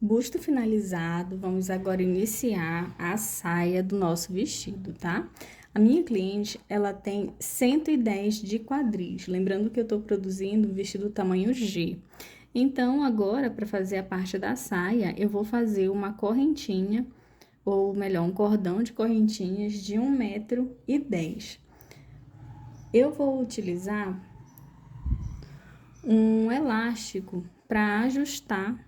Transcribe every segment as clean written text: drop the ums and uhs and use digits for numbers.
Busto finalizado, vamos agora iniciar a saia do nosso vestido, tá? A minha cliente, ela tem 110 de quadris, lembrando que eu tô produzindo um vestido tamanho G. Então, agora, para fazer a parte da saia, eu vou fazer uma correntinha, ou melhor, um cordão de correntinhas de 1,10 m. Eu vou utilizar um elástico para ajustar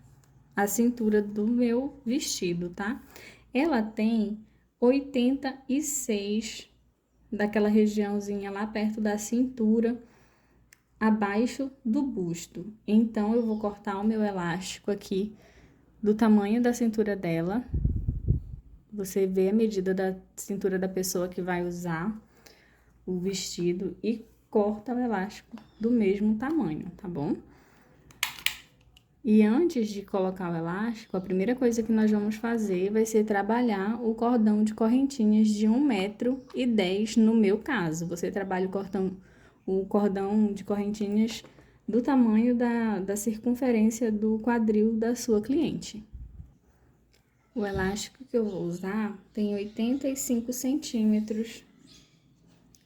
a cintura do meu vestido, tá? Ela tem 86 daquela regiãozinha lá perto da cintura, abaixo do busto. Então, eu vou cortar o meu elástico aqui do tamanho da cintura dela. Você vê a medida da cintura da pessoa que vai usar o vestido e corta o elástico do mesmo tamanho, tá bom? E antes de colocar o elástico, a primeira coisa que nós vamos fazer vai ser trabalhar o cordão de correntinhas de 1,10 m no meu caso. Você trabalha o cordão de correntinhas do tamanho da circunferência do quadril da sua cliente. O elástico que eu vou usar tem 85 centímetros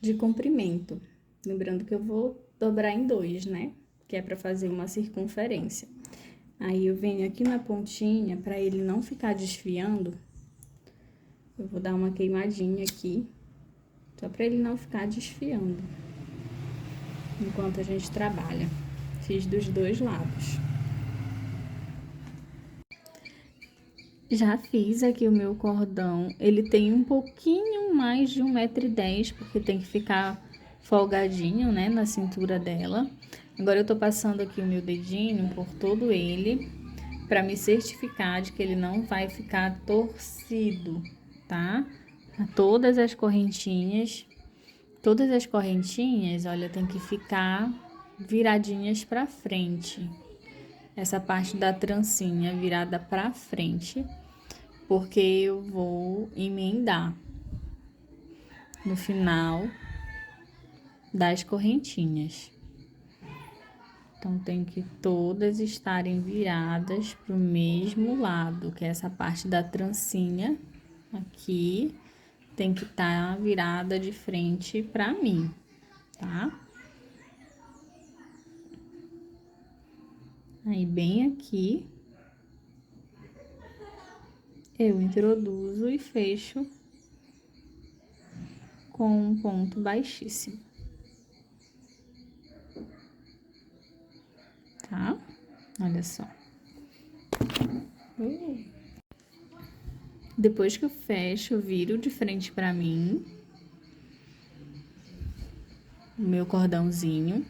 de comprimento. Lembrando que eu vou dobrar em 2, né? Que é para fazer uma circunferência. Aí, eu venho aqui na pontinha, para ele não ficar desfiando, eu vou dar uma queimadinha aqui, só para ele não ficar desfiando, enquanto a gente trabalha. Fiz dos dois lados. Já fiz aqui o meu cordão, ele tem um pouquinho mais de 1,10 m, porque tem que ficar folgadinho, né, na cintura dela. Agora, eu tô passando aqui o meu dedinho por todo ele, para me certificar de que ele não vai ficar torcido, tá? Todas as correntinhas, olha, tem que ficar viradinhas para frente. Essa parte da trancinha virada para frente, porque eu vou emendar no final das correntinhas. Então, tem que todas estarem viradas pro mesmo lado, que é essa parte da trancinha aqui, tem que estar virada de frente pra mim, tá? Aí, bem aqui, eu introduzo e fecho com um ponto baixíssimo. Tá? Olha só. Depois que eu fecho, eu viro de frente pra mim o meu cordãozinho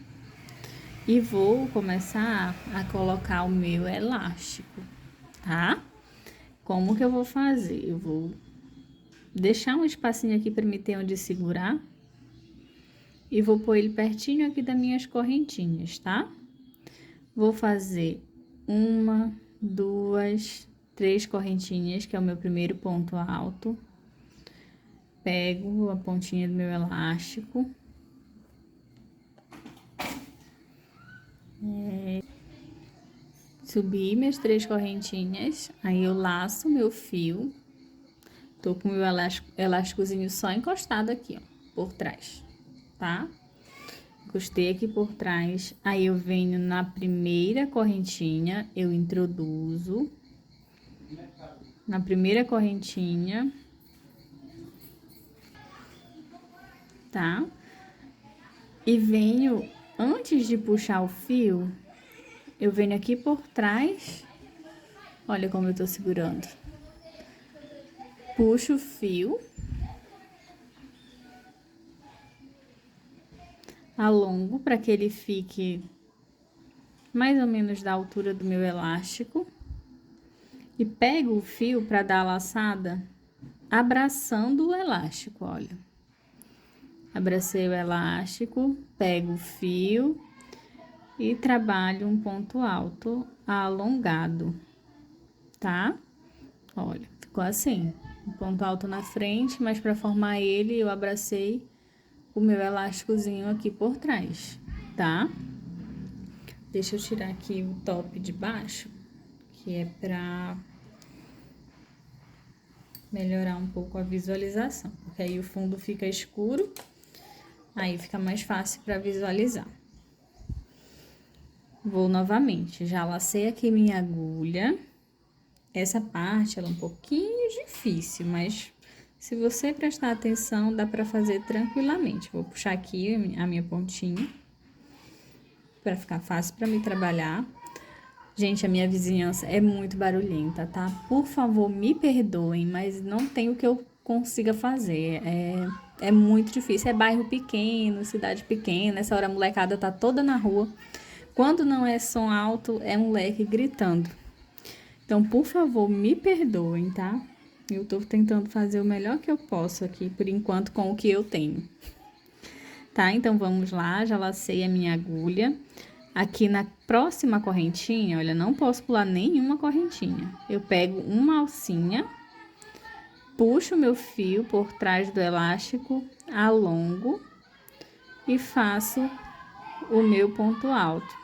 e vou começar a colocar o meu elástico, tá? Como que eu vou fazer? Eu vou deixar um espacinho aqui pra me ter onde segurar e vou pôr ele pertinho aqui das minhas correntinhas, tá? Vou fazer 1, 2, 3 correntinhas, que é o meu primeiro ponto alto. Pego a pontinha do meu elástico. Subi minhas 3 correntinhas, aí eu laço meu fio. Tô com o meu elásticozinho só encostado aqui, ó, por trás, tá? Encostei aqui por trás, aí eu venho na primeira correntinha, eu introduzo na primeira correntinha, tá? E venho, antes de puxar o fio, eu venho aqui por trás, olha como eu tô segurando. Puxo o fio, alongo para que ele fique mais ou menos da altura do meu elástico. E pego o fio para dar a laçada, abraçando o elástico, olha. Abracei o elástico, pego o fio e trabalho um ponto alto alongado, tá? Olha, ficou assim, um ponto alto na frente, mas para formar ele, eu abracei o meu elásticozinho aqui por trás, tá? Deixa eu tirar aqui o top de baixo, que é pra melhorar um pouco a visualização, porque aí o fundo fica escuro, aí fica mais fácil para visualizar. Vou novamente, já lacei aqui minha agulha. Essa parte, ela é um pouquinho difícil, mas se você prestar atenção, dá para fazer tranquilamente. Vou puxar aqui a minha pontinha, para ficar fácil para me trabalhar. Gente, a minha vizinhança é muito barulhenta, tá? Por favor, me perdoem, mas não tem o que eu consiga fazer. É muito difícil. É bairro pequeno, cidade pequena. Essa hora a molecada tá toda na rua. Quando não é som alto, é moleque gritando. Então, por favor, me perdoem, tá? Eu tô tentando fazer o melhor que eu posso aqui, por enquanto, com o que eu tenho. Tá? Então, vamos lá. Já lacei a minha agulha. Aqui na próxima correntinha, olha, não posso pular nenhuma correntinha. Eu pego uma alcinha, puxo o meu fio por trás do elástico, alongo e faço o meu ponto alto.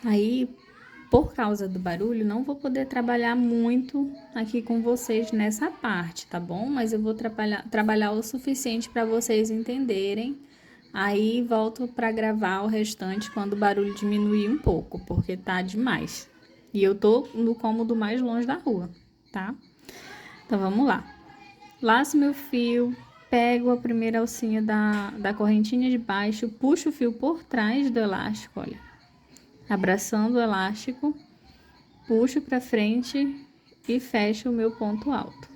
Aí, por causa do barulho, não vou poder trabalhar muito aqui com vocês nessa parte, tá bom? Mas eu vou trabalhar o suficiente para vocês entenderem. Aí volto para gravar o restante quando o barulho diminuir um pouco, porque tá demais. E eu tô no cômodo mais longe da rua, tá? Então vamos lá. Laço meu fio, pego a primeira alcinha da correntinha de baixo, puxo o fio por trás do elástico, olha. Abraçando o elástico, puxo para frente e fecho o meu ponto alto.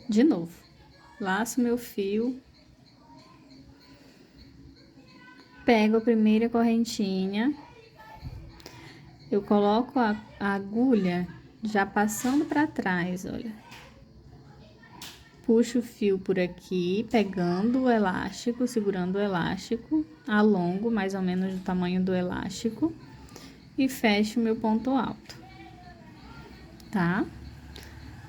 De novo. Laço meu fio, pego a primeira correntinha, eu coloco a agulha já passando para trás, olha. Puxo o fio por aqui, pegando o elástico, segurando o elástico, alongo mais ou menos do tamanho do elástico e fecho o meu ponto alto, tá?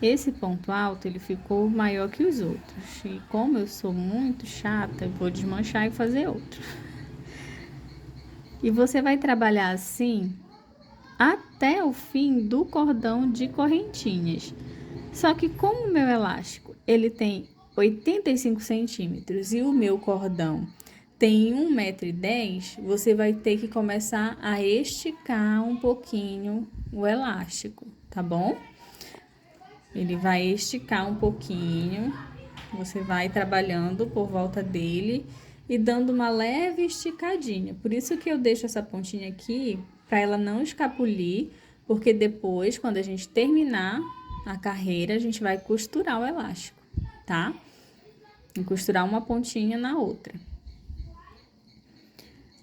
Esse ponto alto, ele ficou maior que os outros. E como eu sou muito chata, eu vou desmanchar e fazer outro. E você vai trabalhar assim até o fim do cordão de correntinhas. Só que como o meu elástico, ele tem 85 centímetros e o meu cordão tem 1,10 m, você vai ter que começar a esticar um pouquinho o elástico, tá bom? Ele vai esticar um pouquinho, você vai trabalhando por volta dele e dando uma leve esticadinha. Por isso que eu deixo essa pontinha aqui, para ela não escapulir, porque depois, quando a gente terminar a carreira, a gente vai costurar o elástico, tá? E costurar uma pontinha na outra.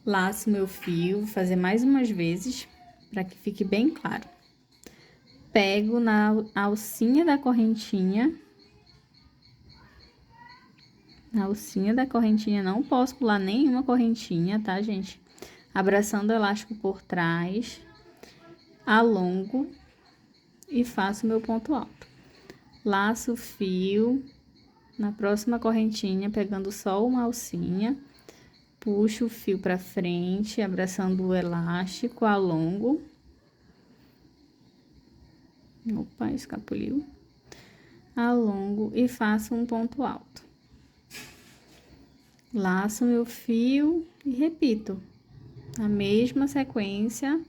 Laço meu fio, vou fazer mais umas vezes, para que fique bem claro. Pego na alcinha da correntinha. Na alcinha da correntinha, não posso pular nenhuma correntinha, tá, gente? Abraçando o elástico por trás, alongo e faço meu ponto alto. Laço o fio na próxima correntinha, pegando só uma alcinha, puxo o fio pra frente, abraçando o elástico, alongo. Opa, escapuliu. Alongo e faço um ponto alto. Laço meu fio e repito a mesma sequência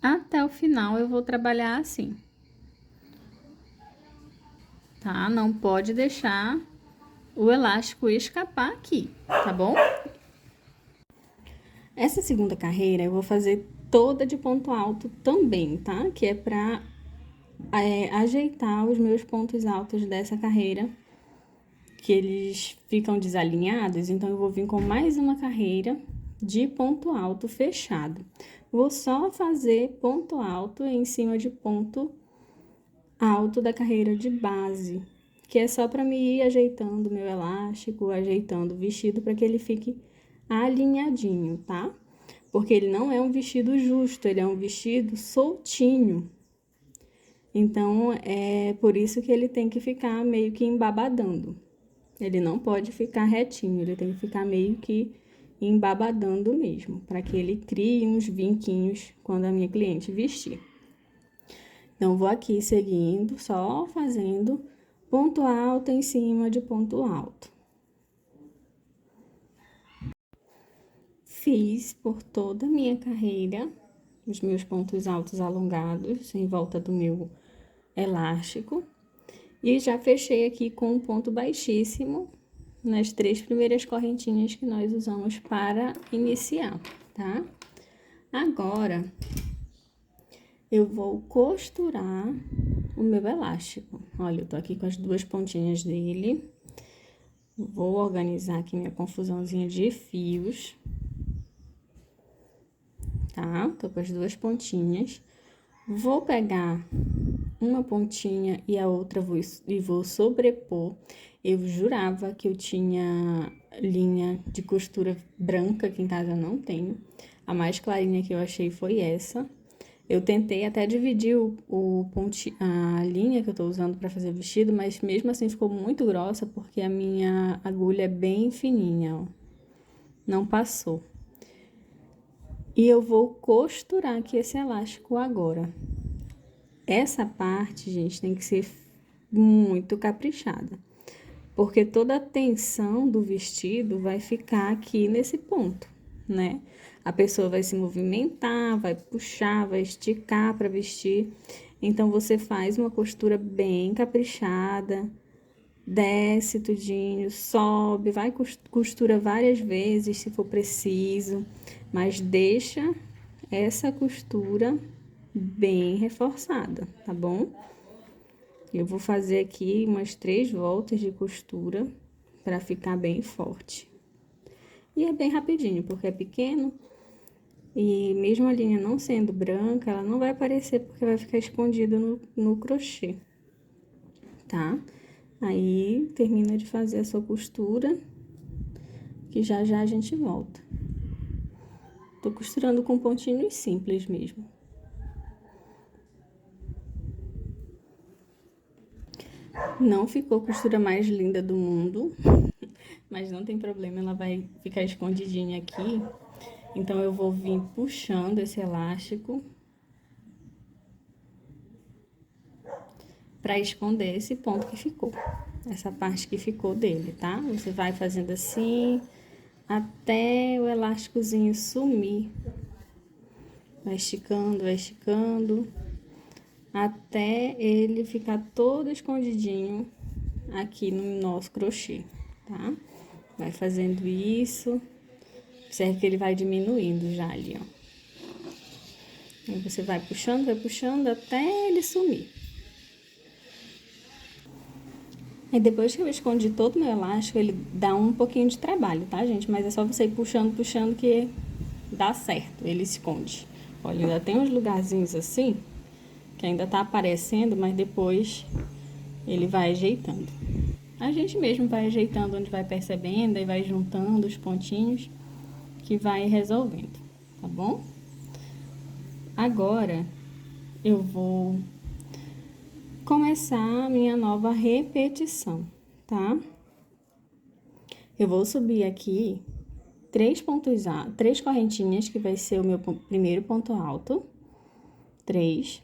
até o final. Eu vou trabalhar assim, tá? Não pode deixar o elástico escapar aqui, tá bom? Essa segunda carreira eu vou fazer toda de ponto alto também, tá? Que é pra ajeitar os meus pontos altos dessa carreira, que eles ficam desalinhados, então eu vou vir com mais uma carreira de ponto alto fechado. Vou só fazer ponto alto em cima de ponto alto da carreira de base, que é só para me ir ajeitando o meu elástico, ajeitando o vestido para que ele fique alinhadinho, tá? Porque ele não é um vestido justo, ele é um vestido soltinho. Então, é por isso que ele tem que ficar meio que embabadando. Ele não pode ficar retinho, ele tem que ficar meio que embabadando mesmo, para que ele crie uns vinquinhos quando a minha cliente vestir. Então, vou aqui seguindo, só fazendo ponto alto em cima de ponto alto. Fiz por toda a minha carreira os meus pontos altos alongados em volta do meu elástico. E já fechei aqui com um ponto baixíssimo nas 3 primeiras correntinhas que nós usamos para iniciar, tá? Agora, eu vou costurar o meu elástico. Olha, eu tô aqui com as 2 pontinhas dele. Vou organizar aqui minha confusãozinha de fios. Tá? Tô com as 2 pontinhas. Vou pegar uma pontinha e a outra vou sobrepor. Eu jurava que eu tinha linha de costura branca, que em casa eu não tenho. A mais clarinha que eu achei foi essa. Eu tentei até dividir a linha que eu tô usando para fazer o vestido, mas mesmo assim ficou muito grossa, porque a minha agulha é bem fininha, ó. Não passou. E eu vou costurar aqui esse elástico agora. Essa parte, gente, tem que ser muito caprichada, porque toda a tensão do vestido vai ficar aqui nesse ponto, né? A pessoa vai se movimentar, vai puxar, vai esticar para vestir. Então, você faz uma costura bem caprichada, desce tudinho, sobe, vai costura várias vezes se for preciso, mas deixa essa costura bem reforçada, tá bom? Eu vou fazer aqui umas 3 voltas de costura para ficar bem forte. E é bem rapidinho, porque é pequeno e mesmo a linha não sendo branca, ela não vai aparecer porque vai ficar escondida no crochê, tá? Aí, termina de fazer a sua costura, que já já a gente volta. Tô costurando com pontinhos simples mesmo. Não ficou a costura mais linda do mundo, mas não tem problema, ela vai ficar escondidinha aqui. Então, eu vou vir puxando esse elástico para esconder esse ponto que ficou, essa parte que ficou dele, tá? Você vai fazendo assim até o elásticozinho sumir. Vai esticando, até ele ficar todo escondidinho aqui no nosso crochê, tá? Vai fazendo isso, observe que ele vai diminuindo já ali, ó. Aí você vai puxando até ele sumir. Aí depois que eu escondi todo o meu elástico, ele dá um pouquinho de trabalho, tá, gente? Mas é só você ir puxando que dá certo, ele esconde. Olha, ainda tem uns lugarzinhos assim, que ainda tá aparecendo, mas depois ele vai ajeitando. A gente mesmo vai ajeitando onde vai percebendo, e vai juntando os pontinhos, que vai resolvendo, tá bom? Agora, eu vou começar a minha nova repetição, tá? Eu vou subir aqui 3 correntinhas, que vai ser o meu primeiro ponto alto. 3.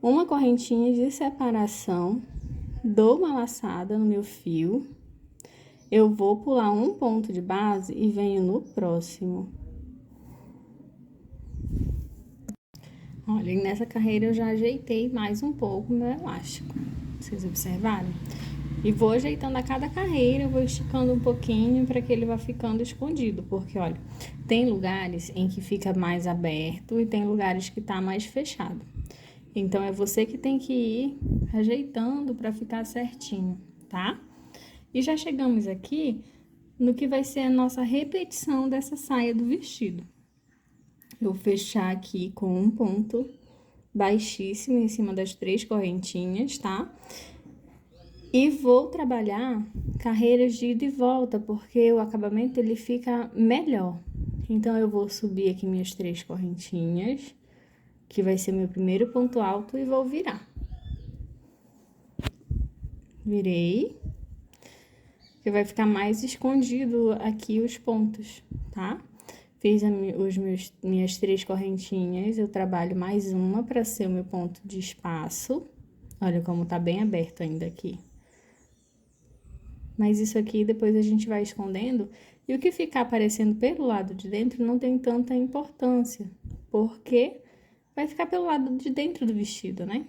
Uma correntinha de separação, dou uma laçada no meu fio. Eu vou pular um ponto de base e venho no próximo. Olha, nessa carreira eu já ajeitei mais um pouco o meu elástico. Vocês observaram? E vou ajeitando a cada carreira, eu vou esticando um pouquinho para que ele vá ficando escondido. Porque, olha, tem lugares em que fica mais aberto e tem lugares que tá mais fechado. Então, é você que tem que ir ajeitando para ficar certinho, tá? E já chegamos aqui no que vai ser a nossa repetição dessa saia do vestido. Eu vou fechar aqui com um ponto baixíssimo em cima das 3 correntinhas, tá? E vou trabalhar carreiras de ida e volta, porque o acabamento ele fica melhor. Então, eu vou subir aqui minhas 3 correntinhas, que vai ser meu primeiro ponto alto, e vou virar. Virei, que vai ficar mais escondido aqui os pontos, tá? Fiz minhas 3 correntinhas, eu trabalho mais uma para ser o meu ponto de espaço. Olha como tá bem aberto ainda aqui. Mas isso aqui depois a gente vai escondendo, e o que ficar aparecendo pelo lado de dentro não tem tanta importância, porque vai ficar pelo lado de dentro do vestido, né?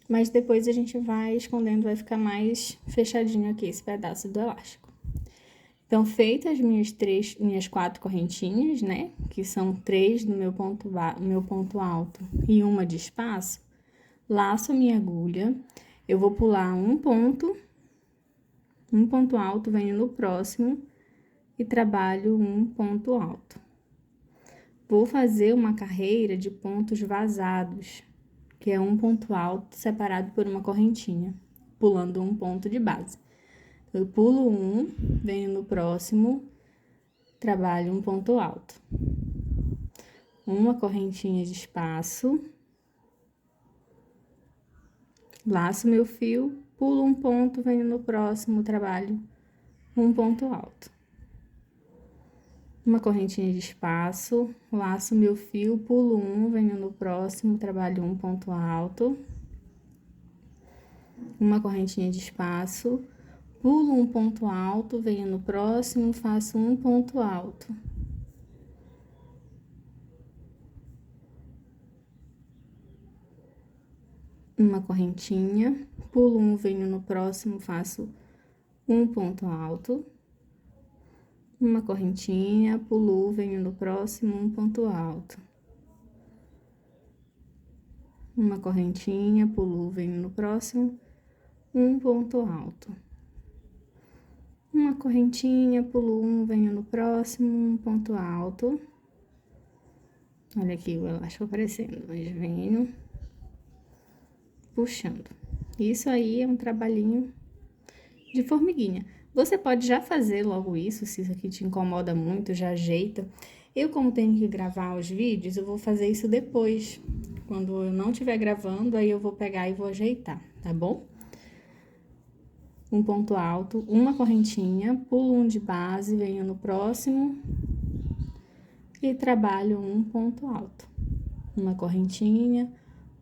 Mas depois a gente vai escondendo, vai ficar mais fechadinho aqui esse pedaço do elástico. Então, feitas as minhas 4 correntinhas, né? Que são 3 no meu ponto alto e uma de espaço, laço a minha agulha, eu vou pular um ponto alto, venho no próximo e trabalho um ponto alto. Vou fazer uma carreira de pontos vazados, que é um ponto alto separado por uma correntinha, pulando um ponto de base. Eu pulo um, venho no próximo, trabalho um ponto alto. Uma correntinha de espaço, laço meu fio, pulo um ponto, venho no próximo, trabalho um ponto alto. Uma correntinha de espaço, laço meu fio, pulo um, venho no próximo, trabalho um ponto alto. Uma correntinha de espaço, pulo um ponto alto, venho no próximo, faço um ponto alto. Uma correntinha, pulo um, venho no próximo, faço um ponto alto. Uma correntinha, pulo, venho no próximo, um ponto alto. Uma correntinha, pulo, venho no próximo, um ponto alto. Uma correntinha, pulo um, venho no próximo, um ponto alto. Olha aqui o elástico aparecendo, mas venho puxando. Isso aí é um trabalhinho de formiguinha. Você pode já fazer logo isso, se isso aqui te incomoda muito, já ajeita. Eu, como tenho que gravar os vídeos, eu vou fazer isso depois. Quando eu não estiver gravando, aí eu vou pegar e vou ajeitar, tá bom? Um ponto alto, uma correntinha, pulo um de base, venho no próximo e trabalho um ponto alto. Uma correntinha,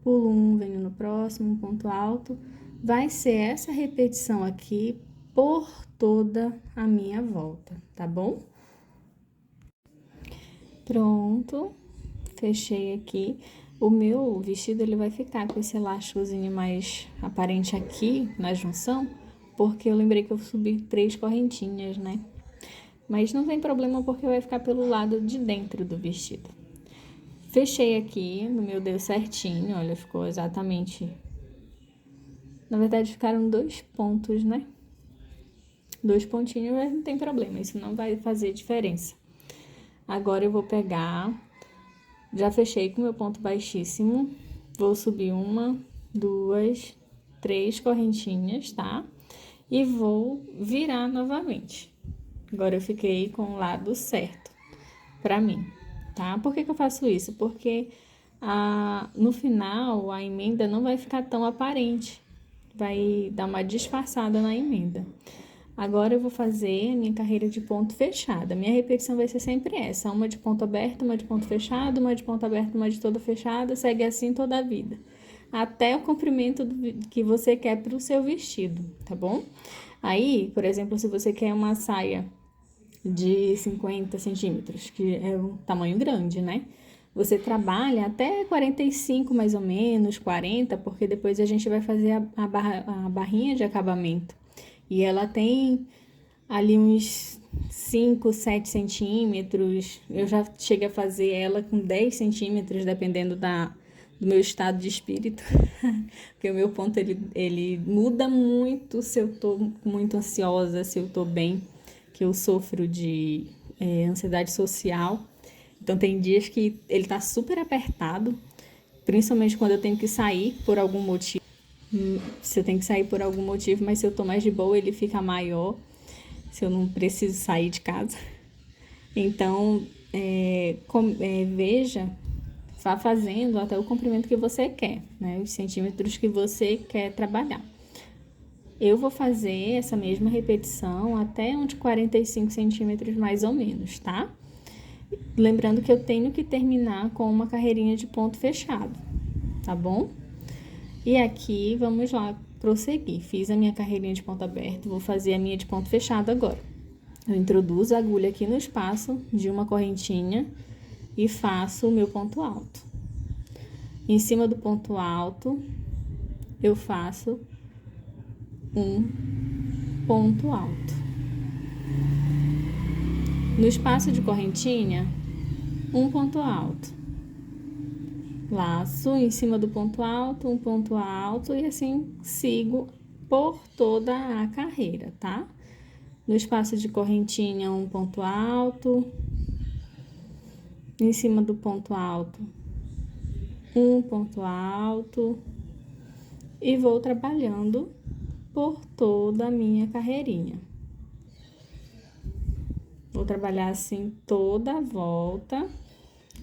pulo um, venho no próximo, um ponto alto. Vai ser essa repetição aqui por toda a minha volta, tá bom? Pronto, fechei aqui. O meu vestido, ele vai ficar com esse elásticozinho mais aparente aqui na junção, porque eu lembrei que eu subi 3 correntinhas, né? Mas não tem problema, porque vai ficar pelo lado de dentro do vestido. Fechei aqui, no meu deu certinho, olha, ficou exatamente... Na verdade, ficaram 2 pontos, né? 2 pontinhos, mas não tem problema, isso não vai fazer diferença. Agora, eu vou pegar... Já fechei com meu ponto baixíssimo, vou subir 1, 2, 3 correntinhas, tá? E vou virar novamente. Agora, eu fiquei com o lado certo pra mim, tá? Por que eu faço isso? Porque no final, a emenda não vai ficar tão aparente, vai dar uma disfarçada na emenda. Agora, eu vou fazer a minha carreira de ponto fechado. A minha repetição vai ser sempre essa: uma de ponto aberto, uma de ponto fechado, uma de ponto aberto, uma de todo fechado, segue assim toda a vida, até o comprimento que você quer para o seu vestido, tá bom? Aí, por exemplo, se você quer uma saia de 50 centímetros, que é um tamanho grande, né? Você trabalha até 45, mais ou menos, 40, porque depois a gente vai fazer a barrinha de acabamento. E ela tem ali uns 5, 7 centímetros. Eu já cheguei a fazer ela com 10 centímetros, dependendo do meu estado de espírito. Porque o meu ponto, ele muda muito se eu tô muito ansiosa, se eu tô bem, que eu sofro de ansiedade social. Então, tem dias que ele tá super apertado, principalmente quando eu tenho que sair por algum motivo. Se eu tenho que sair por algum motivo, mas se eu tô mais de boa, ele fica maior, se eu não preciso sair de casa. Então, veja, vá fazendo até o comprimento que você quer, né? Os centímetros que você quer trabalhar. Eu vou fazer essa mesma repetição até uns 45 centímetros mais ou menos, tá? Lembrando que eu tenho que terminar com uma carreirinha de ponto fechado, tá bom? E aqui, vamos lá, prosseguir. Fiz a minha carreirinha de ponto aberto, vou fazer a minha de ponto fechado agora. Eu introduzo a agulha aqui no espaço de uma correntinha e faço o meu ponto alto. Em cima do ponto alto, eu faço um ponto alto. No espaço de correntinha, um ponto alto. Laço em cima do ponto alto, um ponto alto e assim sigo por toda a carreira, tá? No espaço de correntinha, um ponto alto. Em cima do ponto alto, um ponto alto. E vou trabalhando por toda a minha carreirinha. Vou trabalhar assim toda a volta,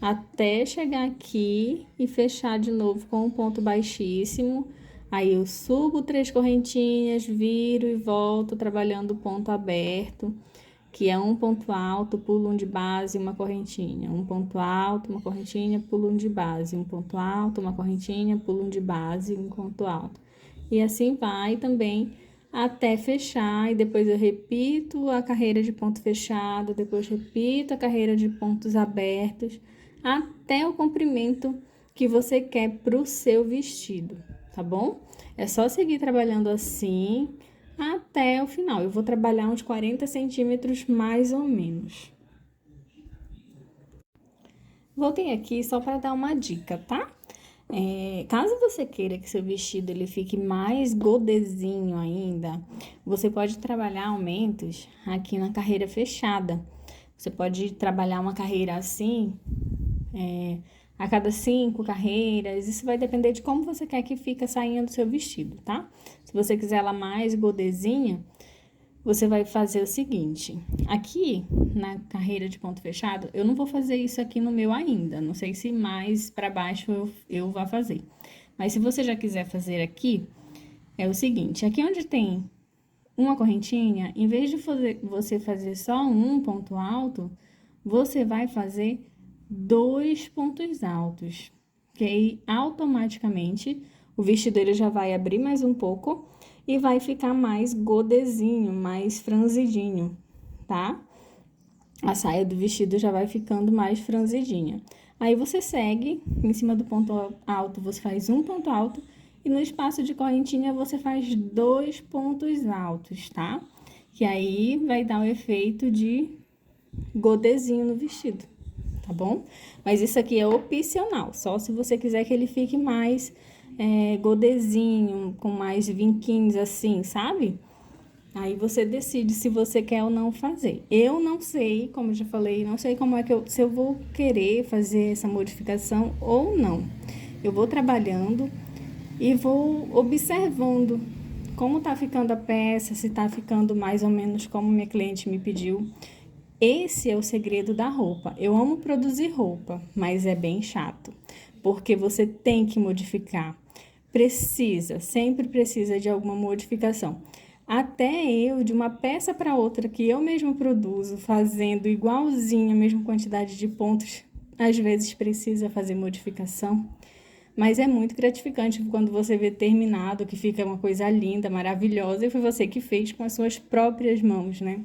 até chegar aqui e fechar de novo com um ponto baixíssimo. Aí eu subo 3 correntinhas, viro e volto trabalhando o ponto aberto, que é um ponto alto, pulo um de base, uma correntinha. Um ponto alto, uma correntinha, pulo um de base. Um ponto alto, uma correntinha, pulo um de base, um ponto alto. E assim vai também até fechar, e depois eu repito a carreira de ponto fechado, depois repito a carreira de pontos abertos, até o comprimento que você quer para o seu vestido, tá bom? É só seguir trabalhando assim até o final. Eu vou trabalhar uns 40 centímetros mais ou menos. Voltei aqui só para dar uma dica, tá? Caso você queira que seu vestido ele fique mais godezinho ainda, você pode trabalhar aumentos aqui na carreira fechada. Você pode trabalhar uma carreira assim, a cada 5 carreiras. Isso vai depender de como você quer que fique a sainha do seu vestido, tá? Se você quiser ela mais godezinha, você vai fazer o seguinte. Aqui, na carreira de ponto fechado, eu não vou fazer isso aqui no meu ainda. Não sei se mais para baixo eu vou fazer. Mas se você já quiser fazer aqui, é o seguinte. Aqui onde tem uma correntinha, em vez de você fazer só um ponto alto, você vai fazer 2 pontos altos. Que aí, automaticamente, o vestido ele já vai abrir mais um pouco e vai ficar mais godezinho, mais franzidinho, tá? A saia do vestido já vai ficando mais franzidinha. Aí você segue, em cima do ponto alto você faz um ponto alto e no espaço de correntinha você faz 2 pontos altos, tá? Que aí vai dar o efeito de godezinho no vestido, tá bom? Mas isso aqui é opcional, só se você quiser que ele fique mais godezinho, com mais vinquinhos assim, sabe? Aí você decide se você quer ou não fazer. Eu não sei, como eu já falei, não sei como é que se eu vou querer fazer essa modificação ou não. Eu vou trabalhando e vou observando como tá ficando a peça, se tá ficando mais ou menos como minha cliente me pediu. Esse é o segredo da roupa. Eu amo produzir roupa, mas é bem chato, porque você tem que modificar. Sempre precisa de alguma modificação. Até eu, de uma peça para outra que eu mesmo produzo, fazendo igualzinho a mesma quantidade de pontos, às vezes precisa fazer modificação. Mas é muito gratificante quando você vê terminado, que fica uma coisa linda, maravilhosa, e foi você que fez com as suas próprias mãos, né?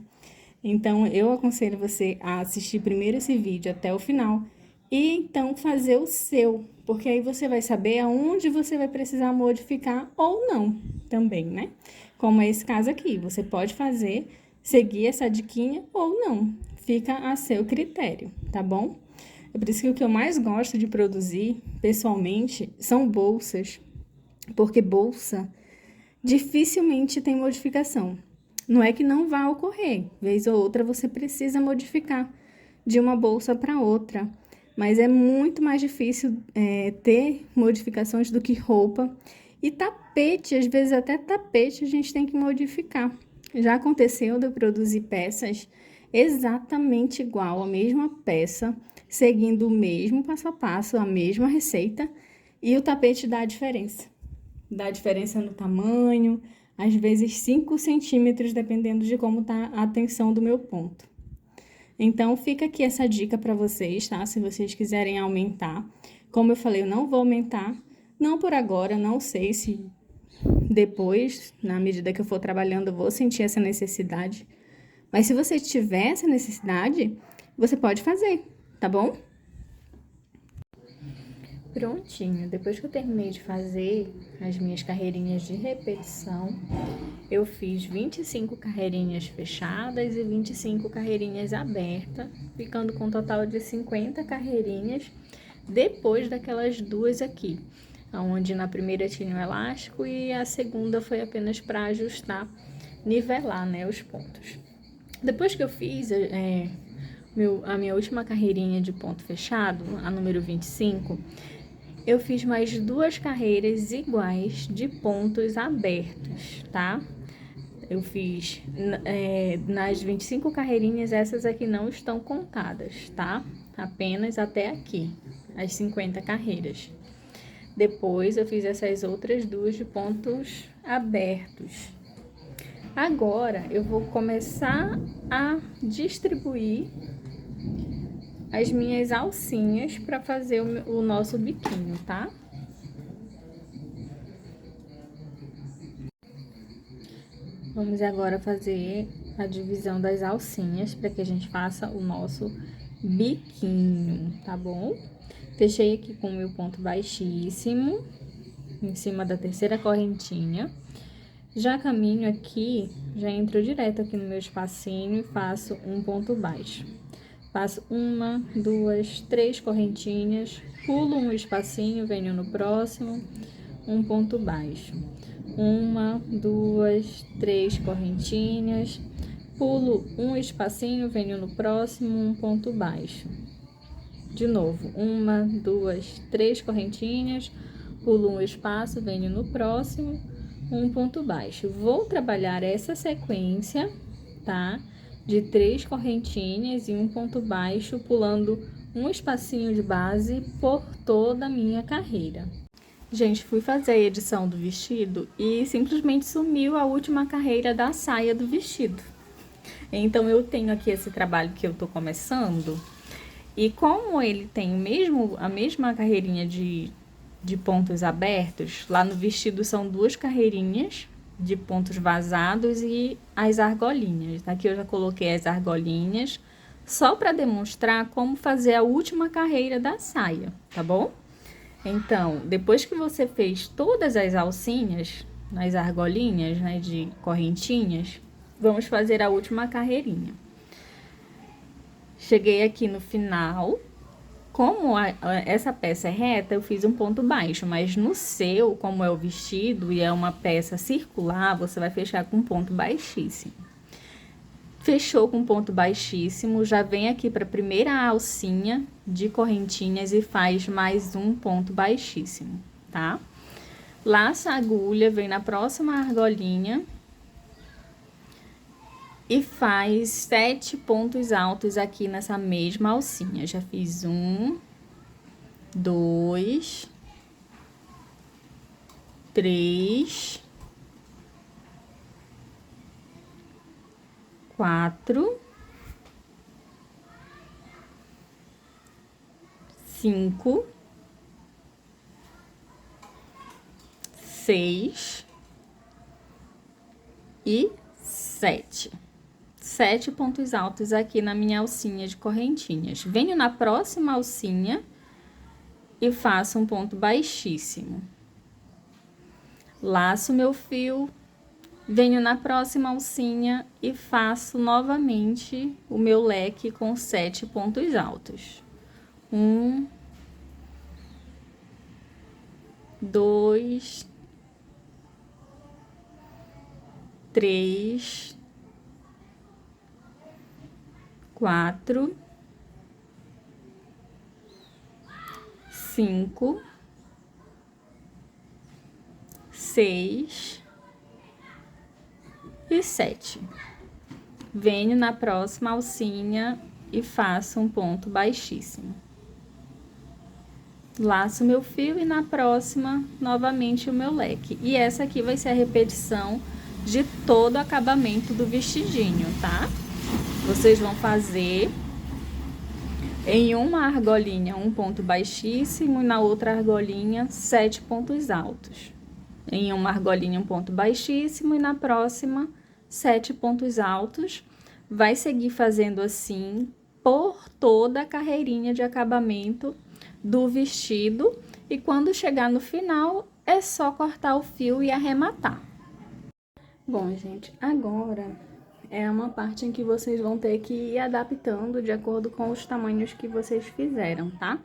Então, eu aconselho você a assistir primeiro esse vídeo até o final e então fazer o seu, porque aí você vai saber aonde você vai precisar modificar ou não também, né? Como é esse caso aqui, você pode fazer, seguir essa diquinha ou não, fica a seu critério, tá bom? É por isso que o que eu mais gosto de produzir, pessoalmente, são bolsas, porque bolsa dificilmente tem modificação. Não é que não vá ocorrer, vez ou outra você precisa modificar de uma bolsa para outra, mas é muito mais difícil ter modificações do que roupa. E tapete, às vezes até tapete a gente tem que modificar. Já aconteceu de eu produzir peças exatamente igual, a mesma peça, seguindo o mesmo passo a passo, a mesma receita, e o tapete dá a diferença. Dá a diferença no tamanho, às vezes 5 centímetros, dependendo de como tá a tensão do meu ponto. Então, fica aqui essa dica para vocês, tá? Se vocês quiserem aumentar. Como eu falei, eu não vou aumentar, não por agora, não sei se depois, na medida que eu for trabalhando, eu vou sentir essa necessidade. Mas se você tiver essa necessidade, você pode fazer, tá bom? Prontinho, depois que eu terminei de fazer as minhas carreirinhas de repetição, eu fiz 25 carreirinhas fechadas e 25 carreirinhas abertas, ficando com um total de 50 carreirinhas depois daquelas duas aqui, onde na primeira tinha um elástico e a segunda foi apenas para ajustar, nivelar, né, os pontos. Depois que eu fiz a minha última carreirinha de ponto fechado, a número 25, eu fiz mais duas carreiras iguais de pontos abertos, tá? Eu fiz nas 25 carreirinhas, essas aqui não estão contadas, tá? Apenas até aqui, as 50 carreiras. Depois eu fiz essas outras duas de pontos abertos. Agora eu vou começar a distribuir as minhas alcinhas para fazer o nosso biquinho, tá? Vamos agora fazer a divisão das alcinhas para que a gente faça o nosso biquinho, tá bom? Fechei aqui com o meu ponto baixíssimo, em cima da terceira correntinha. Já caminho aqui, já entro direto aqui no meu espacinho e faço um ponto baixo. Faço 1, 2, 3 correntinhas, pulo um espacinho, venho no próximo, um ponto baixo. 1, 2, 3 correntinhas, pulo um espacinho, venho no próximo, um ponto baixo. De novo, 1, 2, 3 correntinhas, pulo um espaço, venho no próximo, um ponto baixo. Vou trabalhar essa sequência, tá? De 3 correntinhas e um ponto baixo, pulando um espacinho de base por toda a minha carreira. Gente, fui fazer a edição do vestido e simplesmente sumiu a última carreira da saia do vestido. Então, eu tenho aqui esse trabalho que eu tô começando, e como ele tem a mesma carreirinha de pontos abertos, lá no vestido são 2 carreirinhas de pontos vazados e as argolinhas. Aqui eu já coloquei as argolinhas, só para demonstrar como fazer a última carreira da saia, tá bom? Então, depois que você fez todas as alcinhas, nas argolinhas, né, de correntinhas, vamos fazer a última carreirinha. Cheguei aqui no final. Como essa peça é reta, eu fiz um ponto baixo, mas no seu, como é o vestido e é uma peça circular, você vai fechar com um ponto baixíssimo. Fechou com ponto baixíssimo, já vem aqui para a primeira alcinha de correntinhas e faz mais um ponto baixíssimo, tá? Laça a agulha, vem na próxima argolinha e faz 7 pontos altos aqui nessa mesma alcinha. Já fiz 1, 2, 3, 4, 5, 6 e 7. 7 pontos altos aqui na minha alcinha de correntinhas. Venho na próxima alcinha e faço um ponto baixíssimo. Laço meu fio, venho na próxima alcinha e faço novamente o meu leque com 7 pontos altos. 1, 2, 3, 4, 5, 6 e 7. Venho na próxima alcinha e faço um ponto baixíssimo. Laço meu fio e na próxima, novamente o meu leque. E essa aqui vai ser a repetição de todo o acabamento do vestidinho, tá? Vocês vão fazer em uma argolinha um ponto baixíssimo e na outra argolinha 7 pontos altos. Em uma argolinha um ponto baixíssimo e na próxima 7 pontos altos. Vai seguir fazendo assim por toda a carreirinha de acabamento do vestido e quando chegar no final é só cortar o fio e arrematar. Bom, gente, agora é uma parte em que vocês vão ter que ir adaptando de acordo com os tamanhos que vocês fizeram, tá?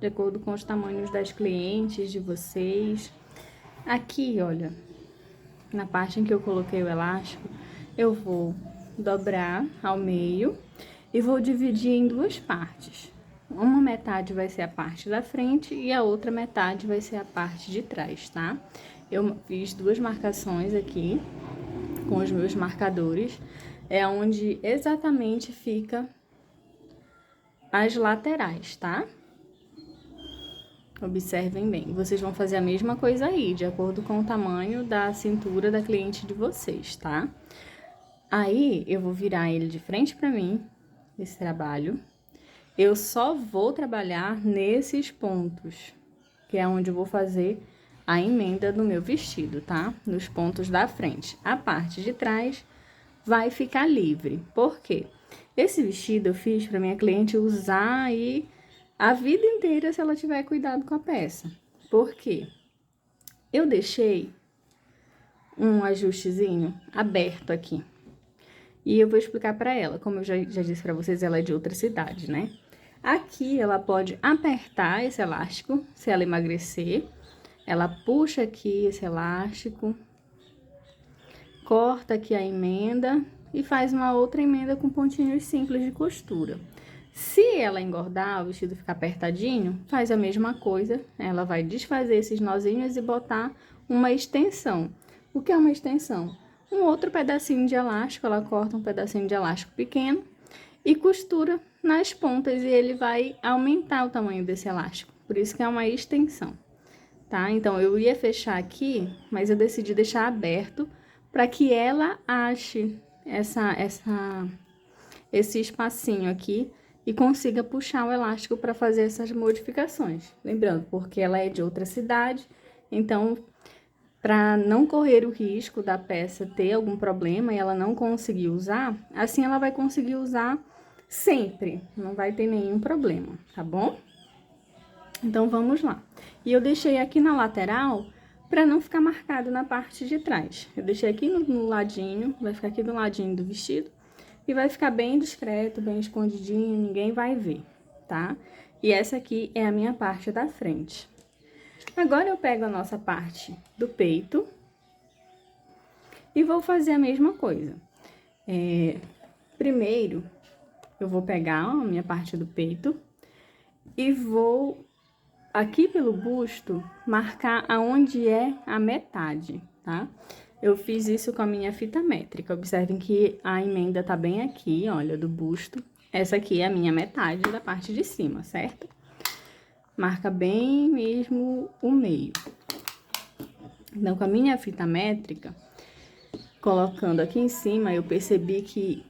De acordo com os tamanhos das clientes de vocês. Aqui, olha, na parte em que eu coloquei o elástico, eu vou dobrar ao meio e vou dividir em duas partes. Uma metade vai ser a parte da frente e a outra metade vai ser a parte de trás, tá? Eu fiz duas marcações aqui com os meus marcadores, é onde exatamente fica as laterais, tá? Observem bem, vocês vão fazer a mesma coisa aí, de acordo com o tamanho da cintura da cliente de vocês, tá? Aí, eu vou virar ele de frente pra mim, esse trabalho. Eu só vou trabalhar nesses pontos, que é onde eu vou fazer a emenda do meu vestido, tá? Nos pontos da frente. A parte de trás vai ficar livre. Por quê? Esse vestido eu fiz pra minha cliente usar aí a vida inteira se ela tiver cuidado com a peça. Por quê? Eu deixei um ajustezinho aberto aqui. E eu vou explicar pra ela. Como eu já disse pra vocês, ela é de outra cidade, né? Aqui ela pode apertar esse elástico, se ela emagrecer. Ela puxa aqui esse elástico, corta aqui a emenda e faz uma outra emenda com pontinhos simples de costura. Se ela engordar, o vestido ficar apertadinho, faz a mesma coisa. Ela vai desfazer esses nozinhos e botar uma extensão. O que é uma extensão? Um outro pedacinho de elástico, ela corta um pedacinho de elástico pequeno e costura nas pontas e ele vai aumentar o tamanho desse elástico. Por isso que é uma extensão, tá? Então, eu ia fechar aqui, mas eu decidi deixar aberto para que ela ache esse espacinho aqui e consiga puxar o elástico para fazer essas modificações. Lembrando, porque ela é de outra cidade, então, para não correr o risco da peça ter algum problema e ela não conseguir usar, assim ela vai conseguir usar sempre, não vai ter nenhum problema, tá bom? Então, vamos lá. E eu deixei aqui na lateral para não ficar marcado na parte de trás. Eu deixei aqui no ladinho, vai ficar aqui do ladinho do vestido. E vai ficar bem discreto, bem escondidinho, ninguém vai ver, tá? E essa aqui é a minha parte da frente. Agora, eu pego a nossa parte do peito e vou fazer a mesma coisa. Primeiro, eu vou pegar a minha parte do peito e vou, aqui pelo busto, marcar aonde é a metade, tá? Eu fiz isso com a minha fita métrica. Observem que a emenda tá bem aqui, olha, do busto. Essa aqui é a minha metade da parte de cima, certo? Marca bem mesmo o meio. Então, com a minha fita métrica, colocando aqui em cima, eu percebi que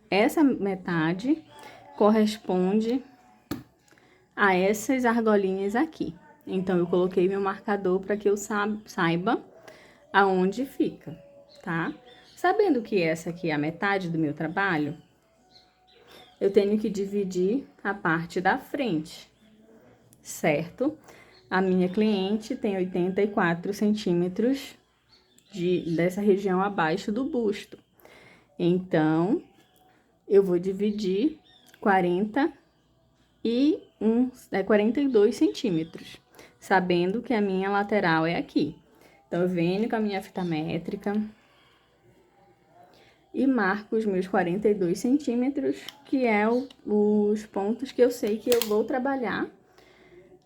essa metade corresponde a essas argolinhas aqui. Então, eu coloquei meu marcador para que eu saiba aonde fica, tá? Sabendo que essa aqui é a metade do meu trabalho, eu tenho que dividir a parte da frente, certo? A minha cliente tem 84 centímetros dessa região abaixo do busto. Então, eu vou dividir 42 centímetros, sabendo que a minha lateral é aqui. Então, eu venho com a minha fita métrica e marco os meus 42 centímetros, que é os pontos que eu sei que eu vou trabalhar,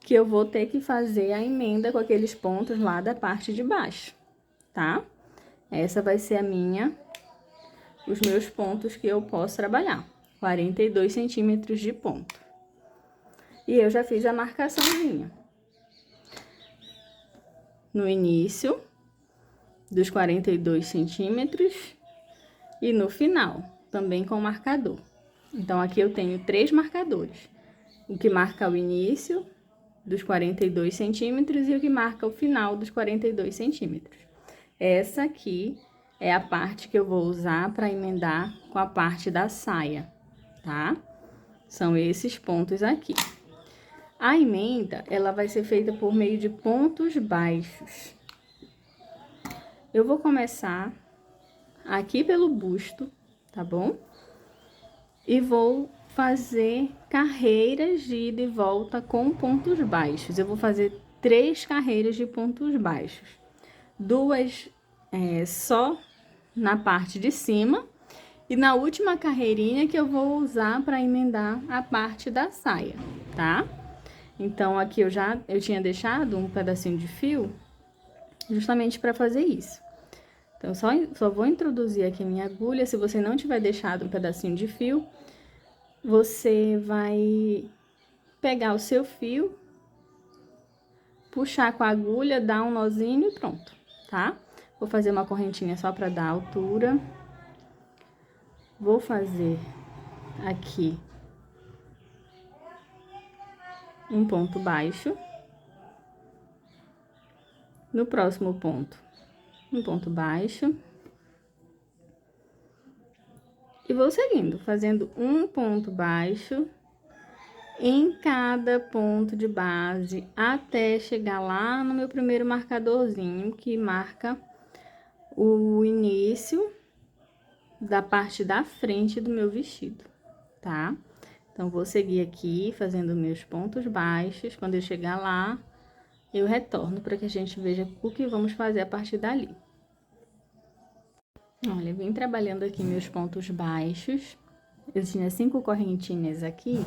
que eu vou ter que fazer a emenda com aqueles pontos lá da parte de baixo, tá? Essa vai ser os meus pontos que eu posso trabalhar, 42 centímetros de ponto. E eu já fiz a marcaçãozinha no início dos 42 centímetros e no final, também com marcador. Então, aqui eu tenho 3 marcadores. O que marca o início dos 42 centímetros e o que marca o final dos 42 centímetros. Essa aqui é a parte que eu vou usar para emendar com a parte da saia, tá? São esses pontos aqui. A emenda, ela vai ser feita por meio de pontos baixos. Eu vou começar aqui pelo busto, tá bom? E vou fazer carreiras de ida e volta com pontos baixos. Eu vou fazer 3 carreiras de pontos baixos. 2 só na parte de cima e na última carreirinha que eu vou usar para emendar a parte da saia, tá? Então, aqui eu tinha deixado um pedacinho de fio justamente para fazer isso. Então, só vou introduzir aqui a minha agulha. Se você não tiver deixado um pedacinho de fio, você vai pegar o seu fio, puxar com a agulha, dar um nozinho e pronto, tá? Vou fazer uma correntinha só para dar altura. Vou fazer aqui um ponto baixo. No próximo ponto, um ponto baixo. E vou seguindo, fazendo um ponto baixo em cada ponto de base, até chegar lá no meu primeiro marcadorzinho, que marca o início da parte da frente do meu vestido, tá? Então, vou seguir aqui, fazendo meus pontos baixos. Quando eu chegar lá, eu retorno para que a gente veja o que vamos fazer a partir dali. Olha, eu vim trabalhando aqui meus pontos baixos. Eu tinha 5 correntinhas aqui,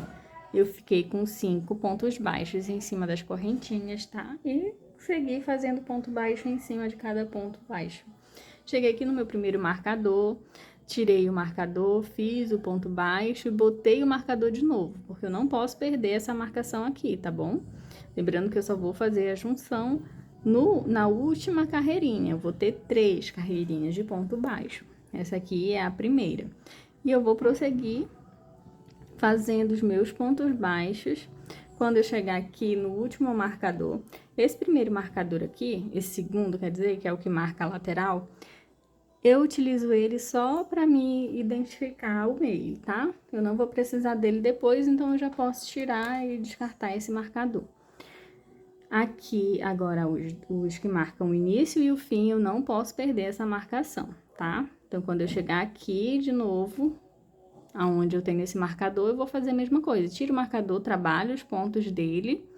eu fiquei com 5 pontos baixos em cima das correntinhas, tá? E segui fazendo ponto baixo em cima de cada ponto baixo. Cheguei aqui no meu primeiro marcador, tirei o marcador, fiz o ponto baixo e botei o marcador de novo, porque eu não posso perder essa marcação aqui, tá bom? Lembrando que eu só vou fazer a junção na última carreirinha. Eu vou ter 3 carreirinhas de ponto baixo. Essa aqui é a primeira. E eu vou prosseguir fazendo os meus pontos baixos. Quando eu chegar aqui no último marcador, esse primeiro marcador aqui, esse segundo, quer dizer, que é o que marca a lateral, eu utilizo ele só para me identificar o meio, tá? Eu não vou precisar dele depois, então eu já posso tirar e descartar esse marcador. Aqui, agora, os que marcam o início e o fim, eu não posso perder essa marcação, tá? Então, quando eu chegar aqui de novo, aonde eu tenho esse marcador, eu vou fazer a mesma coisa. Tiro o marcador, trabalho os pontos dele